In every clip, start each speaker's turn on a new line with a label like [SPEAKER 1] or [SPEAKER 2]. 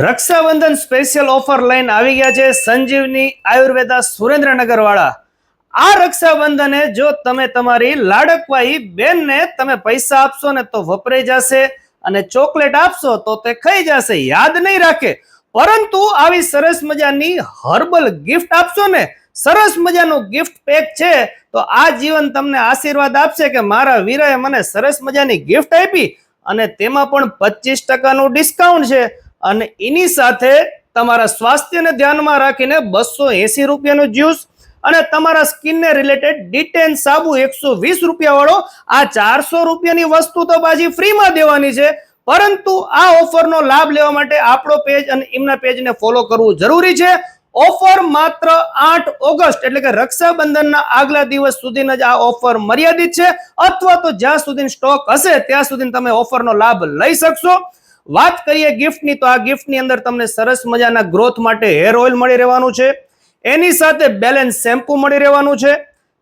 [SPEAKER 1] Rakshabandhan special offer લઈને આવી ગયા છે સંજીવની આયુર્વેદા સુરેન્દ્રનગર વાળા। આ રક્ષાબંધને જો તમે તમારી લાડકવાઈ બેનને તમે પૈસા આપશો ને તો વપરાઈ જશે અને ચોકલેટ આપશો તો તે ખાઈ જશે, યાદ નહીં રાખે। પરંતુ આવી સરસ મજાની હર્બલ ગિફ્ટ આપશો ને, સરસ મજાનું ગિફ્ટ પેક છે તો આ જીવન તમને આશીર્વાદ આપશે કે મારા વીરાએ મને સરસ મજાની ગિફ્ટ આપી અને તેમાં પણ 25% ડિસ્કાઉન્ટ છે અને એની સાથે તમારા સ્વાસ્થ્યને ધ્યાનમાં રાખીને 280 રૂપિયાનું જ્યુસ અને તમારા સ્કિનને રિલેટેડ ડિટેન સાબુ 120 રૂપિયા વાળો આ 400 રૂપિયાની વસ્તુ તો પાછી ફ્રીમાં દેવાની છે। પરંતુ આ ઓફરનો લાભ લેવા માટે આપણો પેજ અને એમના પેજને ફોલો કરવું જરૂરી છે। ઓફર માત્ર 8 ઓગસ્ટ એટલે કે રક્ષાબંધનના આગલા દિવસ સુધીનો જ આ ઓફર મર્યાદિત છે, અથવા તો જ્યાં સુધી સ્ટોક હશે ત્યાં સુધી તમે ઓફરનો લાભ લઈ શકશો। વાત કરીએ ગિફ્ટની તો આ ગિફ્ટની અંદર તમને સરસ મજાના ગ્રોથ માટે હેર ઓઇલ મળી રહેવાનું છે, એની સાથે બેલેન્સ શેમ્પુ મળી રહેવાનું છે,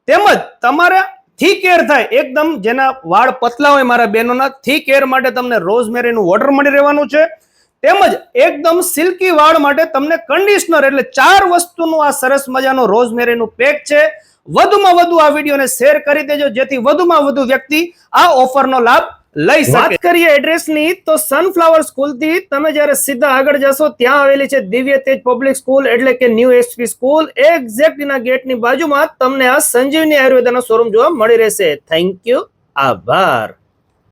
[SPEAKER 1] તેમજ તમારા થીક હેર થાય એકદમ જેના વાળ પતલા હોય મારા બહેનોના થીક હેર માટે તમને રોઝમેરીનું વોટર મળી રહેવાનું છે, તેમજ એકદમ સિલ્કી વાળ માટે તમને કન્ડિશનર એટલે 4 વસ્તુનું આ સરસ મજાનું રોઝમેરીનું પેક છે। વધુમાં વધુ આ વિડીયોને શેર કરી દેજો જેથી વધુમાં વધુ વ્યક્તિ આ ઓફરનો લાભ લઈ શકે। વાત કરીએ એડ્રેસની તો સનફ્લાવર સ્કૂલથી તમે જ્યારે સીધા આગળ જશો ત્યાં આવેલી છે દિવ્ય તેજ પબ્લિક સ્કૂલ એટલે કે ન્યૂ એસપી સ્કૂલ, એક્ઝેક્ટ એના ગેટની બાજુમાં તમને આ સંજીવની આયુર્વેદાનો શોરૂમ જોવા મળી રહેશે। થેન્ક યુ, આભાર।